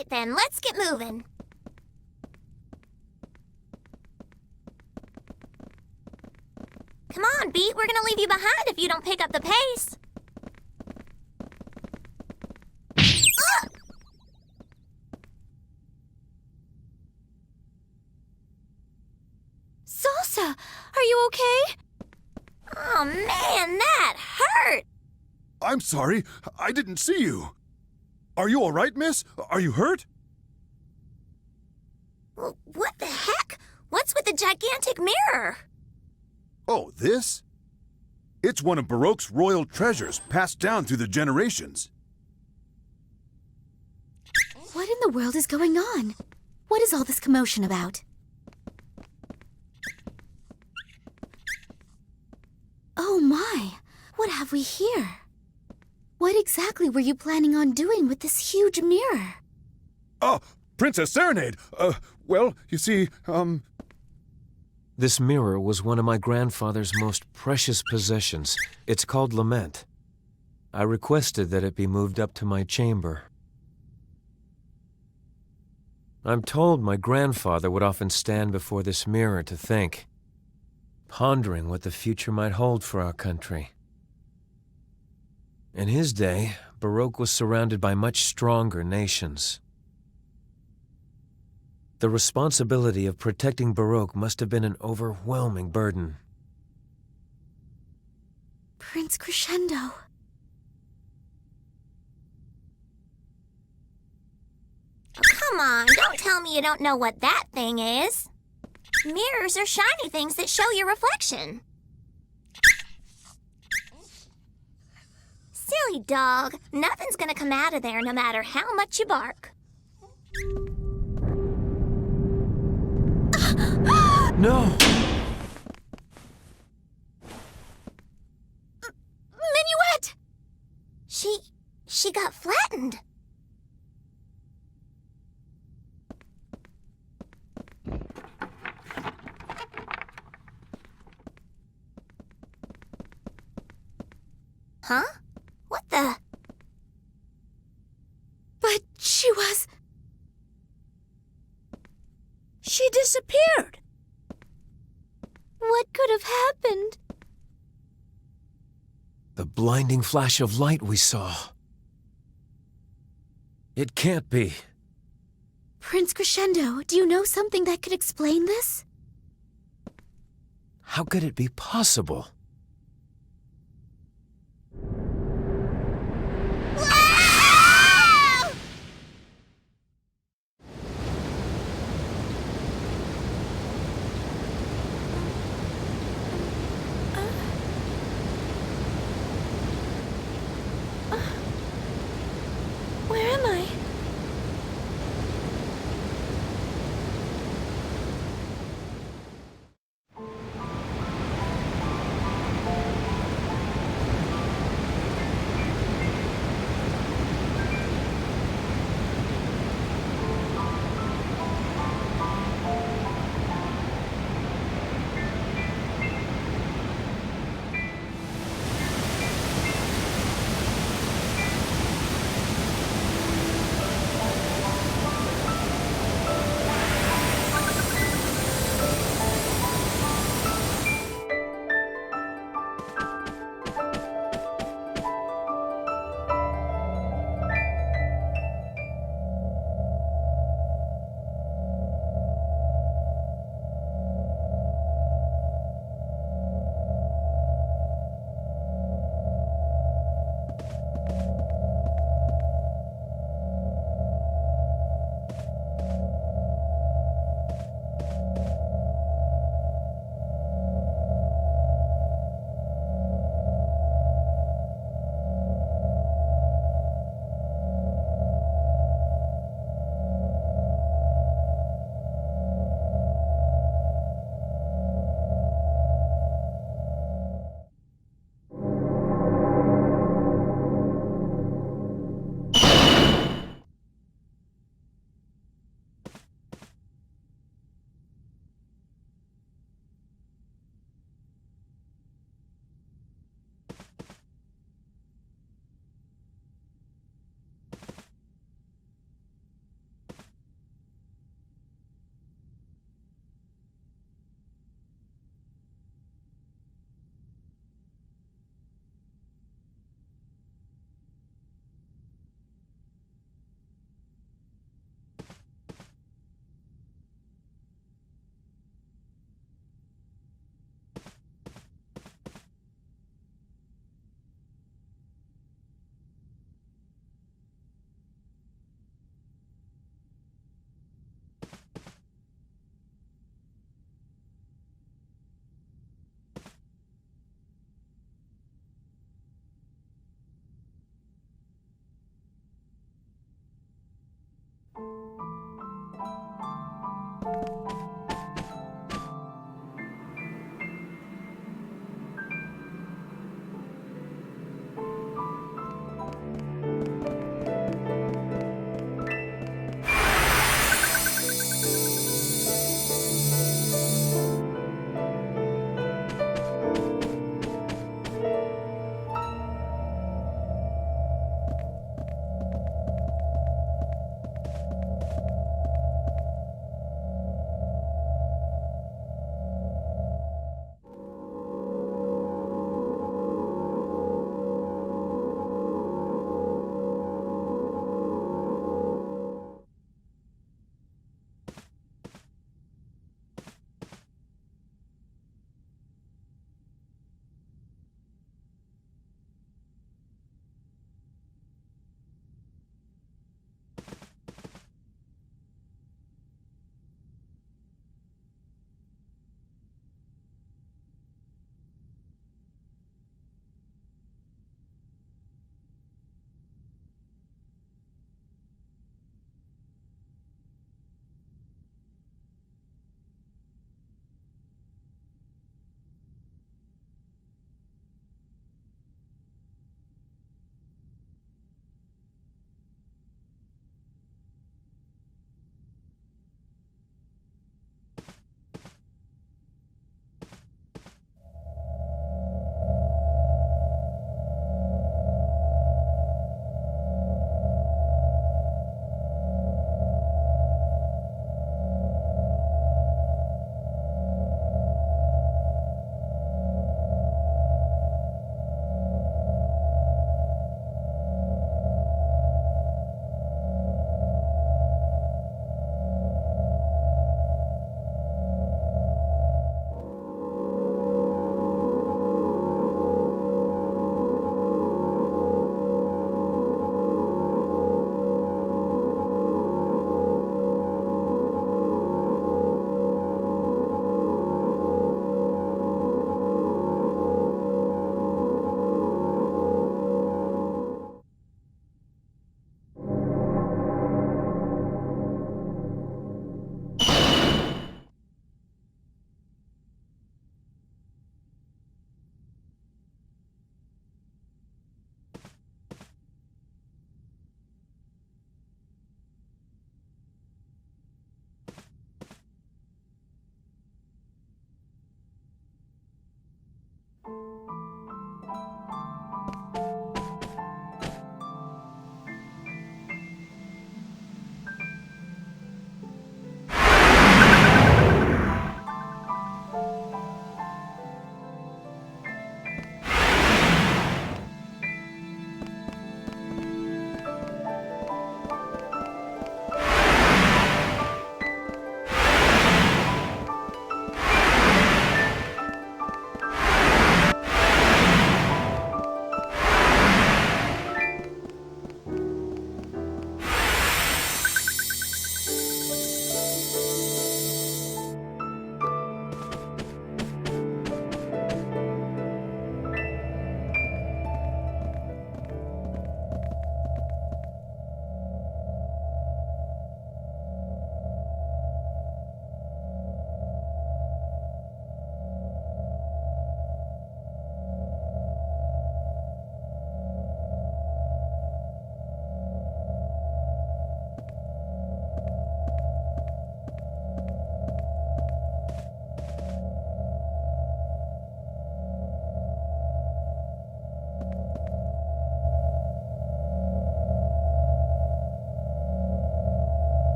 right then, let's get moving. Come on, Beat, we're gonna leave you behind if you don't pick up the pace. Salsa, are you okay? Oh man, that hurt! I'm sorry, I didn't see you. Are you all right, miss? Are you hurt? What the heck? What's with the gigantic mirror? Oh, this? It's one of Baroque's royal treasures passed down through the generations. What in the world is going on? What is all this commotion about? Oh my, what have we here? What exactly were you planning on doing with this huge mirror? Oh, Princess Serenade! Well, you see, This mirror was one of my grandfather's most precious possessions. It's called Lament. I requested that it be moved up to my chamber. I'm told my grandfather would often stand before this mirror to think, pondering what the future might hold for our country. In his day, Baroque was surrounded by much stronger nations. The responsibility of protecting Baroque must have been an overwhelming burden. Prince Crescendo. Oh, come on, don't tell me you don't know what that thing is. Mirrors are shiny things that show your reflection. Silly dog. Nothing's gonna come out of there no matter how much you bark. No! Minuet! She got flattened. Huh? What the? But she was... She disappeared. What could have happened? The blinding flash of light we saw. It can't be. Prince Crescendo, do you know something that could explain this? How could it be possible? Where am I?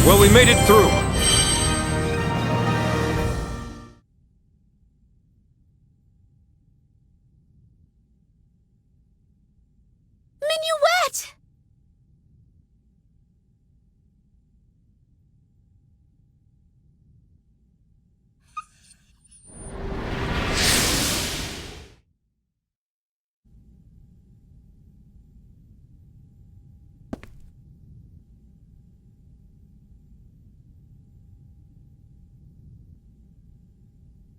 Well, we made it through. Minuet!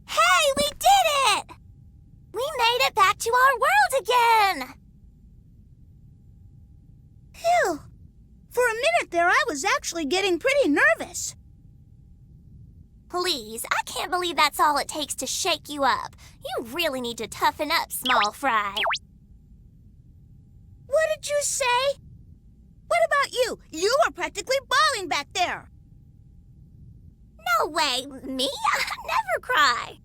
Hey, we did it! We made it back to our world again! Phew! For a minute there, I was actually getting pretty nervous. Please, I can't believe that's all it takes to shake you up. You really need to toughen up, small fry. What did you say? What about you? You were practically bawling back there. No way, me? I never cry.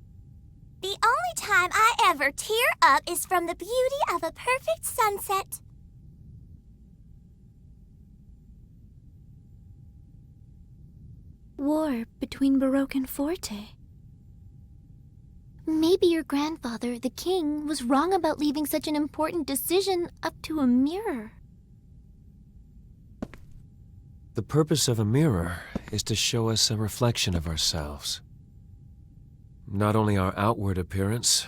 The only time I ever tear up is from the beauty of a perfect sunset. War between Baroque and Forte. Maybe your grandfather, the king, was wrong about leaving such an important decision up to a mirror. The purpose of a mirror is to show us a reflection of ourselves. Not only our outward appearance,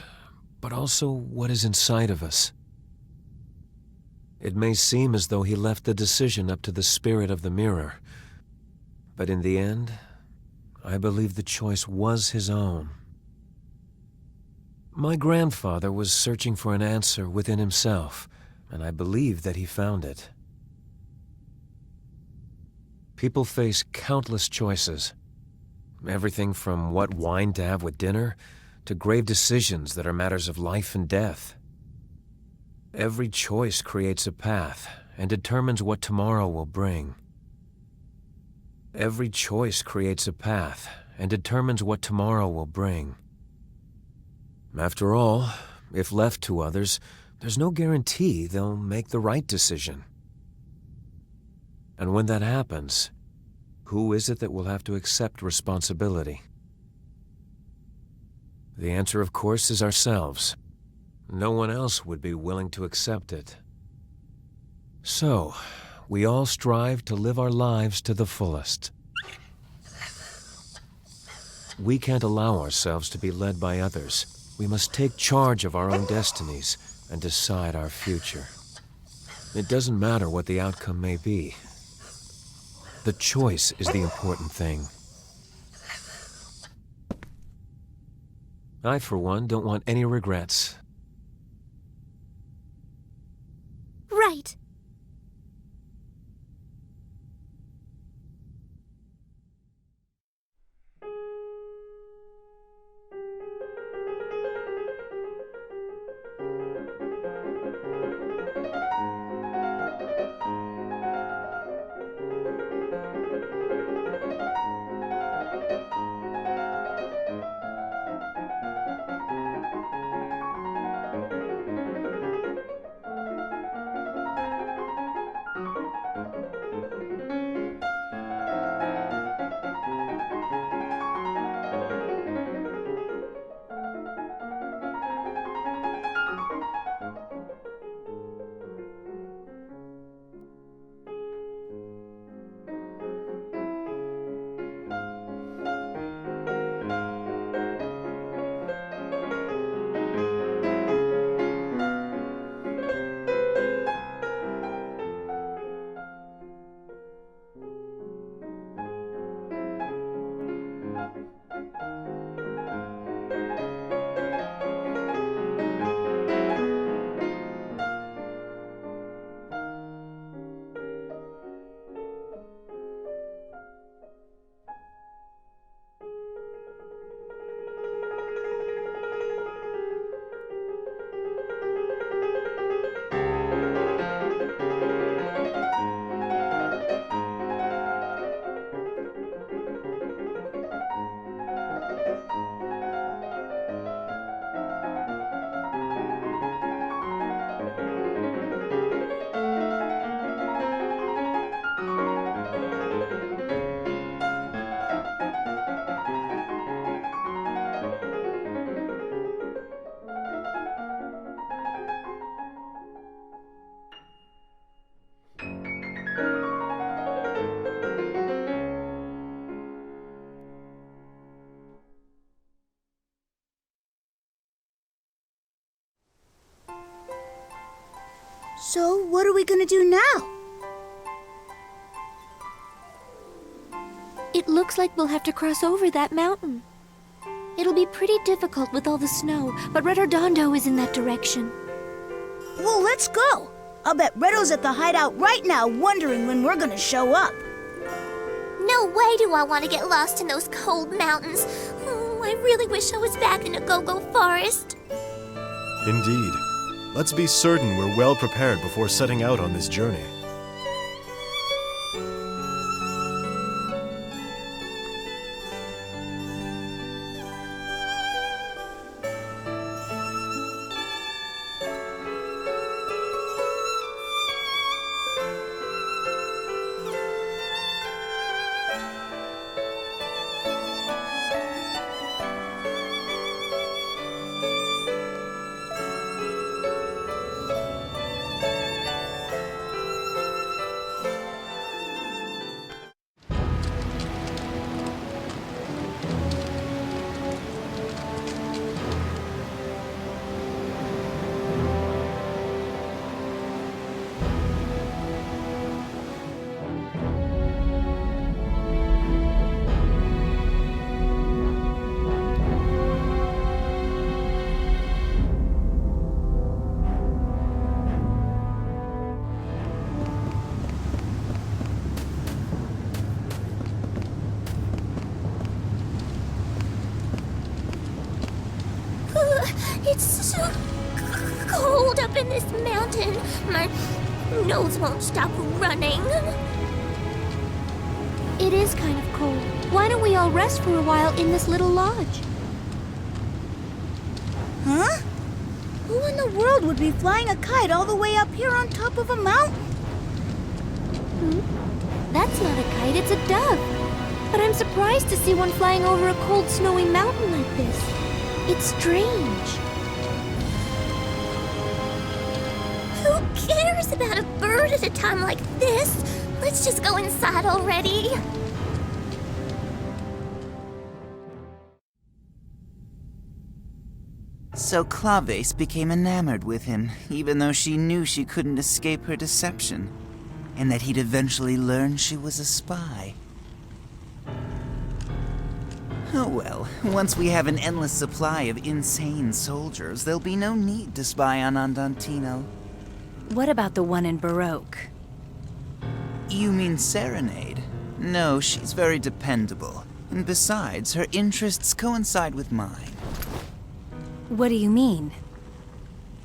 but also what is inside of us. It may seem as though he left the decision up to the spirit of the mirror, but in the end, I believe the choice was his own. My grandfather was searching for an answer within himself, and I believe that he found it. People face countless choices. Everything from what wine to have with dinner, to grave decisions that are matters of life and death. Every choice creates a path and determines what tomorrow will bring. Every choice creates a path and determines what tomorrow will bring. After all, if left to others, there's no guarantee they'll make the right decision. And when that happens, who is it that will have to accept responsibility? The answer, of course, is ourselves. No one else would be willing to accept it. So, we all strive to live our lives to the fullest. We can't allow ourselves to be led by others. We must take charge of our own destinies and decide our future. It doesn't matter what the outcome may be. The choice is the important thing. I, for one, don't want any regrets. Right. So, what are we gonna do now? It looks like we'll have to cross over that mountain. It'll be pretty difficult with all the snow, but Redondo is in that direction. Well, let's go. I'll bet Redo's at the hideout right now wondering when we're gonna show up. No way do I want to get lost in those cold mountains. Oh, I really wish I was back in a go-go forest. Indeed. Let's be certain we're well prepared before setting out on this journey. It's so cold up in this mountain. My nose won't stop running. It is kind of cold. Why don't we all rest for a while in this little lodge? Huh? Who in the world would be flying a kite all the way up here on top of a mountain? That's not a kite, it's a dove. But I'm surprised to see one flying over a cold, snowy mountain like this. It's strange. Who cares about a bird at a time like this? Let's just go inside already. So Claves became enamored with him, even though she knew she couldn't escape her deception, and that he'd eventually learn she was a spy. Oh well, once we have an endless supply of insane soldiers, there'll be no need to spy on Andantino. What about the one in Baroque? You mean Serenade? No, she's very dependable. And besides, her interests coincide with mine. What do you mean?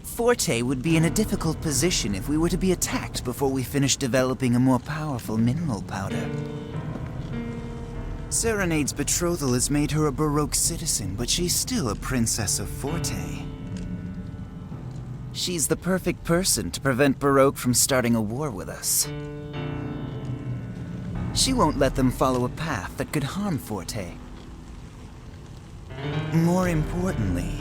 Forte would be in a difficult position if we were to be attacked before we finished developing a more powerful mineral powder. Serenade's betrothal has made her a Baroque citizen, but she's still a princess of Forte. She's the perfect person to prevent Baroque from starting a war with us. She won't let them follow a path that could harm Forte. More importantly,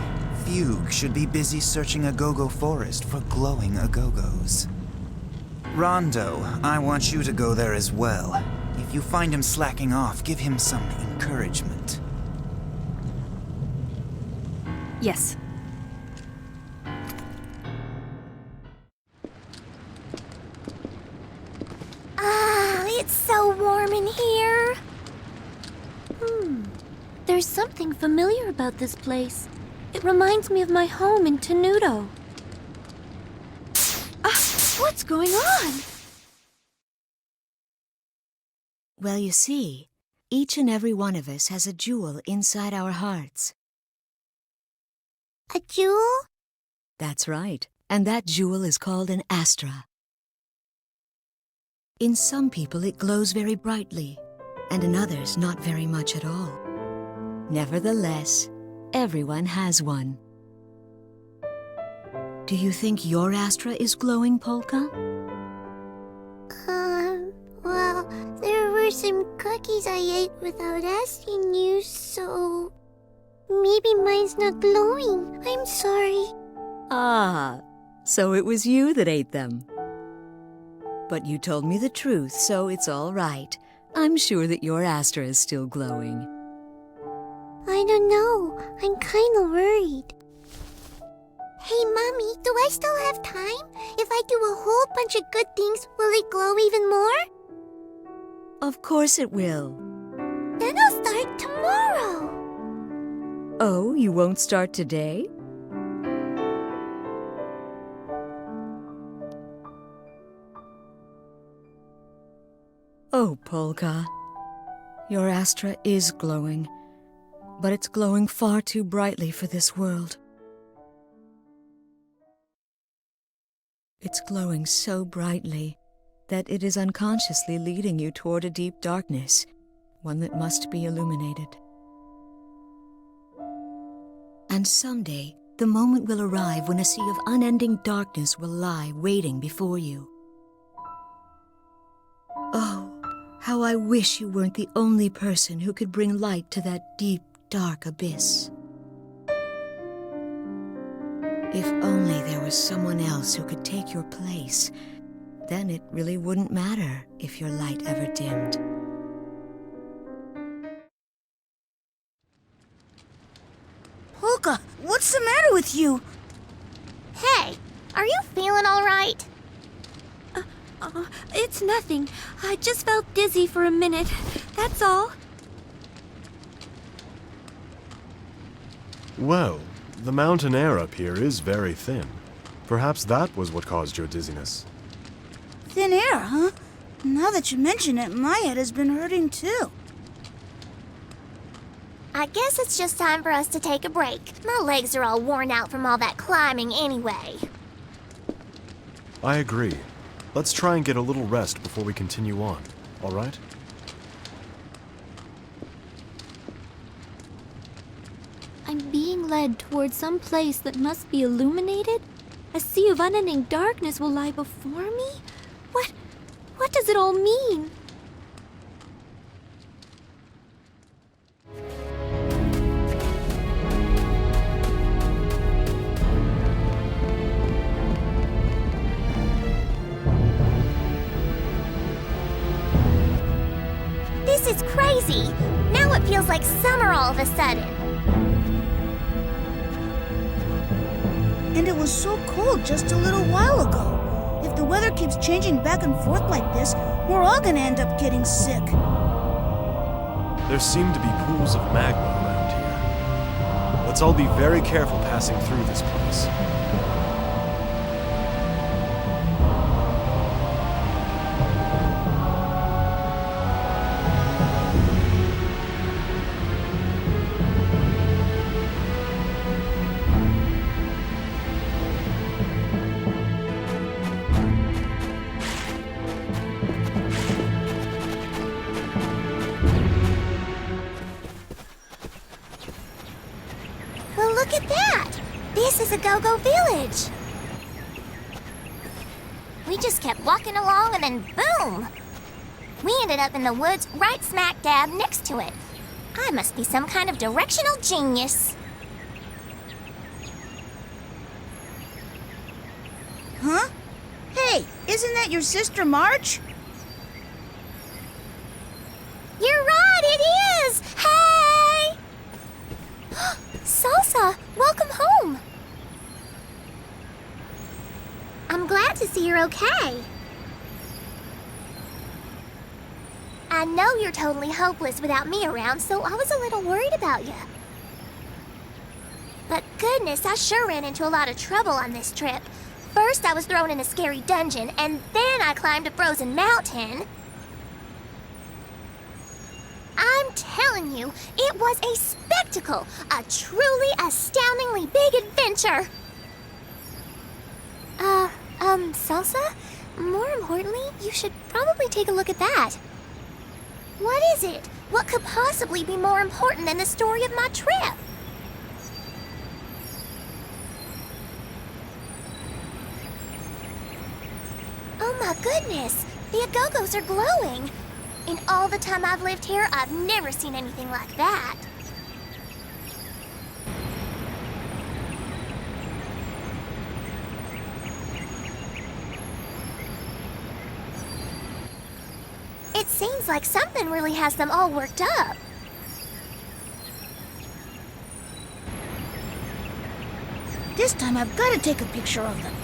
Fugue should be busy searching Agogo Forest for glowing Agogos. Rondo, I want you to go there as well. If you find him slacking off, give him some encouragement. Yes. Ah, it's so warm in here. There's something familiar about this place. It reminds me of my home in Tenuto. What's going on? Well, you see, each and every one of us has a jewel inside our hearts. A jewel? That's right. And that jewel is called an astra. In some people, it glows very brightly, and in others, not very much at all. Nevertheless, everyone has one. Do you think your astra is glowing, Polka? Well, there were some cookies I ate without asking you, so maybe mine's not glowing. I'm sorry. Ah, so it was you that ate them. But you told me the truth, so it's all right. I'm sure that your astra is still glowing. I don't know. I'm kind of worried. Hey, Mommy, do I still have time? If I do a whole bunch of good things, will it glow even more? Of course it will. Then I'll start tomorrow. Oh, you won't start today? Oh, Polka. Your Astra is glowing, but it's glowing far too brightly for this world. It's glowing so brightly that it is unconsciously leading you toward a deep darkness, one that must be illuminated. And someday, the moment will arrive when a sea of unending darkness will lie waiting before you. Oh, how I wish you weren't the only person who could bring light to that deep, dark abyss. If only there was someone else who could take your place, then it really wouldn't matter if your light ever dimmed. Polka, what's the matter with you? Hey, are you feeling all right? It's nothing. I just felt dizzy for a minute. That's all. Well, the mountain air up here is very thin. Perhaps that was what caused your dizziness. Thin air, huh? Now that you mention it, my head has been hurting too. I guess it's just time for us to take a break. My legs are all worn out from all that climbing anyway. I agree. Let's try and get a little rest before we continue on, all right? I'm being led towards some place that must be illuminated? A sea of unending darkness will lie before me? What does it all mean? This is crazy. Now it feels like summer all of a sudden. And it was so cold just a little while ago. If the weather keeps changing back and forth like this, we're all gonna end up getting sick. There seem to be pools of magma around here. Let's all be very careful passing through this place. Well, look at that! This is a go-go village! We just kept walking along and then boom! We ended up in the woods right smack dab next to it. I must be some kind of directional genius. Huh? Hey, isn't that your sister March? You're right, it is! Hey! Salsa, welcome home. I'm glad to see you're okay. I know you're totally hopeless without me around, so I was a little worried about you. But goodness, I sure ran into a lot of trouble on this trip. First, I was thrown in a scary dungeon, and then I climbed a frozen mountain. I'm telling you, it was a spectacle, a truly astoundingly big adventure. Salsa? More importantly, you should probably take a look at that. What is it? What could possibly be more important than the story of my trip? Oh my goodness, the Agogos are glowing. In all the time I've lived here, I've never seen anything like that. It seems like something really has them all worked up. This time I've got to take a picture of them.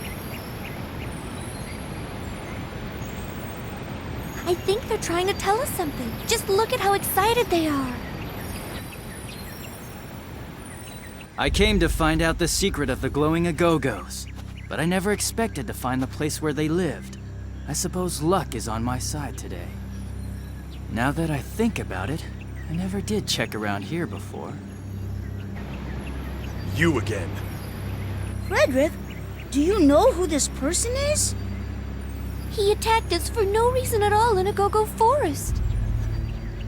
I think they're trying to tell us something. Just look at how excited they are. I came to find out the secret of the glowing Agogos, but I never expected to find the place where they lived. I suppose luck is on my side today. Now that I think about it, I never did check around here before. You again. Frederick, do you know who this person is? He attacked us for no reason at all in Agogo Forest.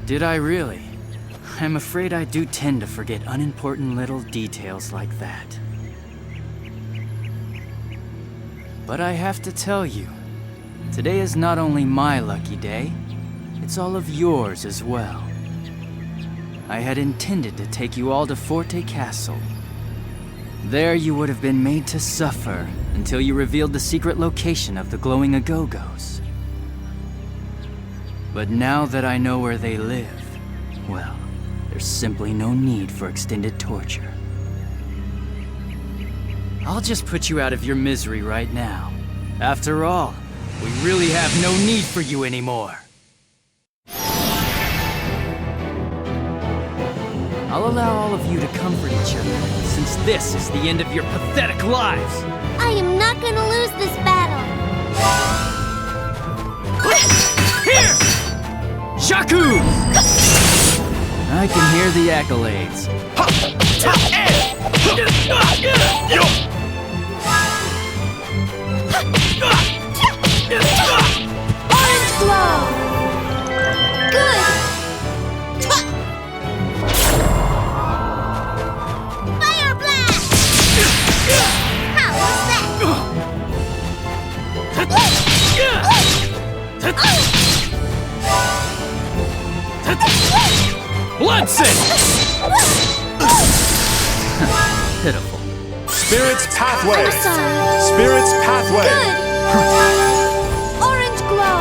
Did I really? I'm afraid I do tend to forget unimportant little details like that. But I have to tell you, today is not only my lucky day, it's all of yours as well. I had intended to take you all to Forte Castle. There you would have been made to suffer until you revealed the secret location of the glowing Agogos. But now that I know where they live, well, there's simply no need for extended torture. I'll just put you out of your misery right now. After all, we really have no need for you anymore. I'll allow all of you to comfort each other, since this is the end of your pathetic lives. I am not gonna lose this battle. Here! Shaku! I can hear the accolades. Orange glow! Good! Fire blast! How was that? Bloodsit! Pitiful. Spirit's Pathway! I'm sorry. Spirit's Pathway! Good! Orange glow!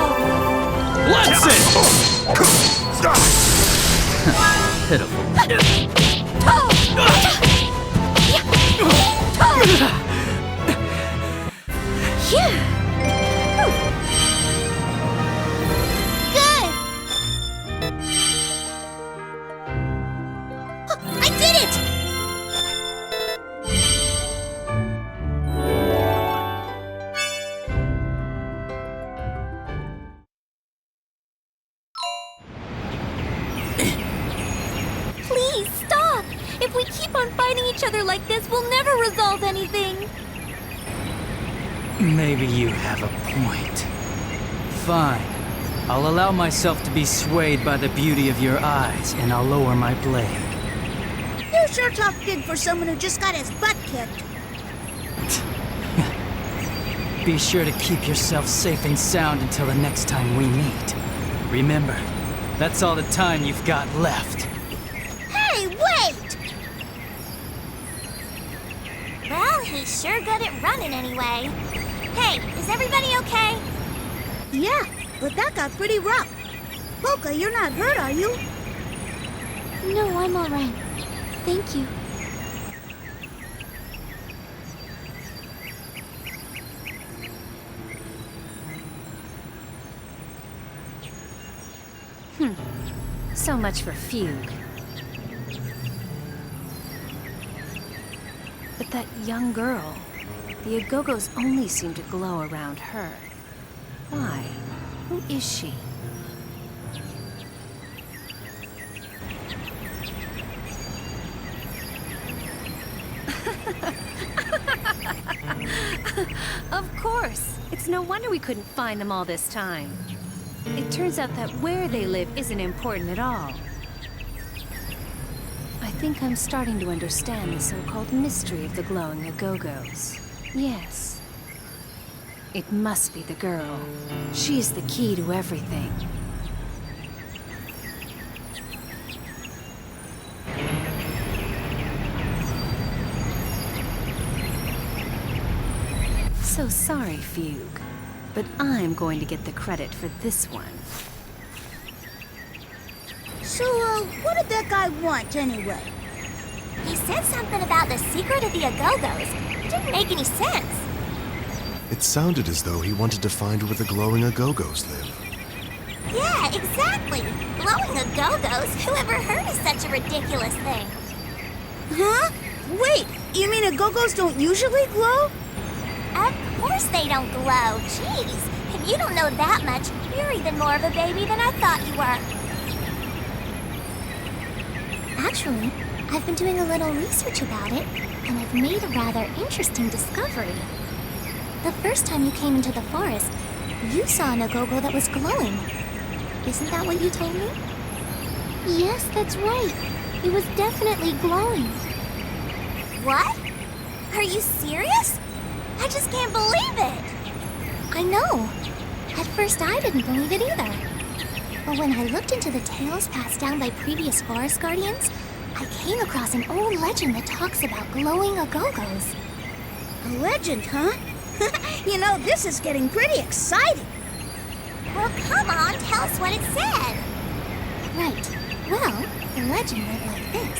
Bloodsit! Pitiful. Good! I did it! Please, stop! If we keep on fighting each other like this, we'll never resolve anything. Maybe you have a point. Fine. I'll allow myself to be swayed by the beauty of your eyes, and I'll lower my blade. You sure talk big for someone who just got his butt kicked. Be sure to keep yourself safe and sound until the next time we meet. Remember, that's all the time you've got left. Hey, wait! Well, he's sure good at running anyway. Hey, is everybody okay? Yeah, but that got pretty rough. Polka, you're not hurt, are you? No, I'm all right. Thank you. So much for Fugue. But that young girl, the Agogos only seem to glow around her. Why? Who is she? Of course! It's no wonder we couldn't find them all this time. It turns out that where they live isn't important at all. I think I'm starting to understand the so-called mystery of the glowing Agogos. Yes. It must be the girl. She's the key to everything. So sorry, Fugue, but I'm going to get the credit for this one. So, what did that guy want, anyway? He said something about the secret of the Agogos. It didn't make any sense. It sounded as though he wanted to find where the glowing Agogos live. Yeah, exactly. Glowing Agogos? Whoever heard of such a ridiculous thing? Huh? Wait, you mean Agogos don't usually glow? Of course they don't glow. Jeez, if you don't know that much, you're even more of a baby than I thought you were. Actually, I've been doing a little research about it, and I've made a rather interesting discovery. The first time you came into the forest, you saw an Agogo that was glowing. Isn't that what you told me? Yes, that's right. It was definitely glowing. What? Are you serious? I just can't believe it. I know. At first I didn't believe it either. But when I looked into the tales passed down by previous forest guardians, I came across an old legend that talks about glowing Agogos. A legend, huh? You know, this is getting pretty exciting. Well, come on, tell us what it said. Right. Well, the legend went like this.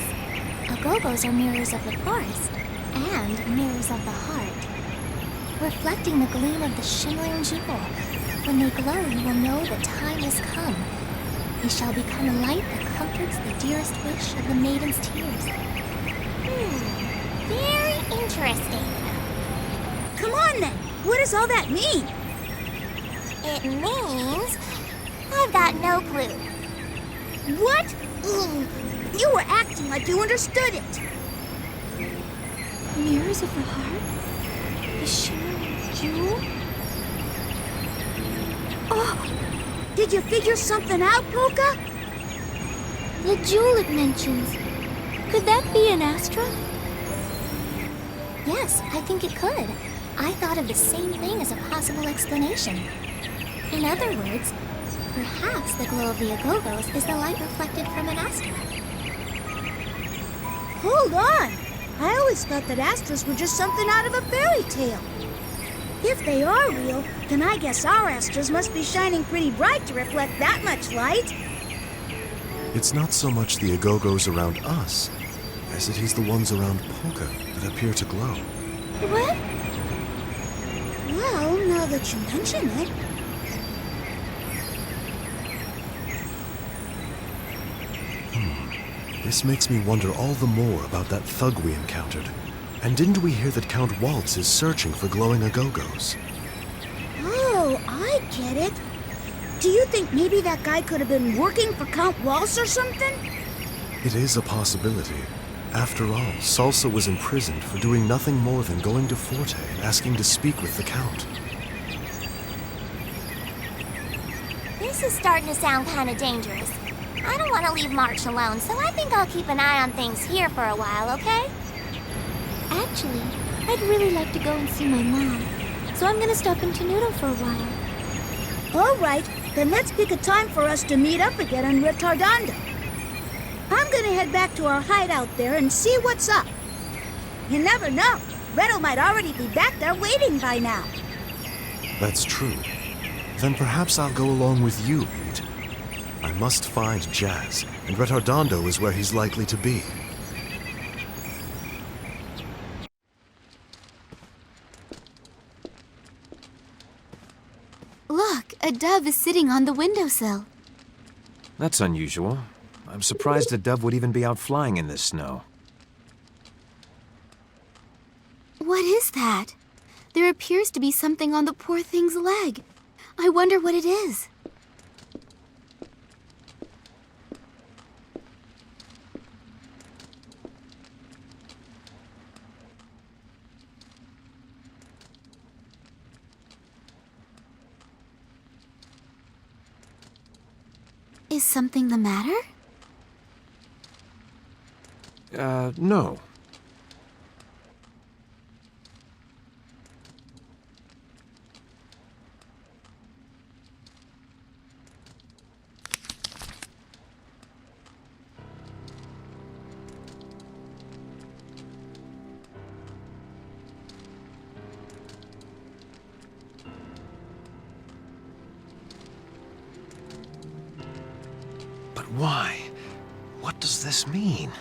Agogos are mirrors of the forest and mirrors of the heart, reflecting the gleam of the shimmering jewel. When they glow, you will know the time has come. They shall become a light that comforts the dearest wish of the maiden's tears. Very interesting. Come on then, what does all that mean? It means I've got no clue. What? Ugh, you were acting like you understood it. Mirrors of the heart? The shimmering jewel? Oh, did you figure something out, Polka? The jewel it mentions. Could that be an Astra? Yes, I think it could. I thought of the same thing as a possible explanation. In other words, perhaps the glow of the Agogos is the light reflected from an Astra. Hold on! I always thought that Astras were just something out of a fairy tale. If they are real, then I guess our Astras must be shining pretty bright to reflect that much light. It's not so much the Agogos around us, as it is the ones around Polka that appear to glow. What? Well, now that you mention it... This makes me wonder all the more about that thug we encountered. And didn't we hear that Count Waltz is searching for glowing Agogos? Oh, I get it. Do you think maybe that guy could have been working for Count Waltz or something? It is a possibility. After all, Salsa was imprisoned for doing nothing more than going to Forte and asking to speak with the Count. This is starting to sound kind of dangerous. I don't want to leave March alone, so I think I'll keep an eye on things here for a while, okay? Actually, I'd really like to go and see my mom, so I'm gonna stop in Tenuto for a while. All right, then let's pick a time for us to meet up again in Retardando. I'm gonna head back to our hideout there and see what's up. You never know. Reto might already be back there waiting by now. That's true. Then perhaps I'll go along with you, Pete. I must find Jazz, and Retardando is where he's likely to be. Look, a dove is sitting on the windowsill. That's unusual. I'm surprised a dove would even be out flying in this snow. What is that? There appears to be something on the poor thing's leg. I wonder what it is. Is something the matter? No. But why? What does this mean?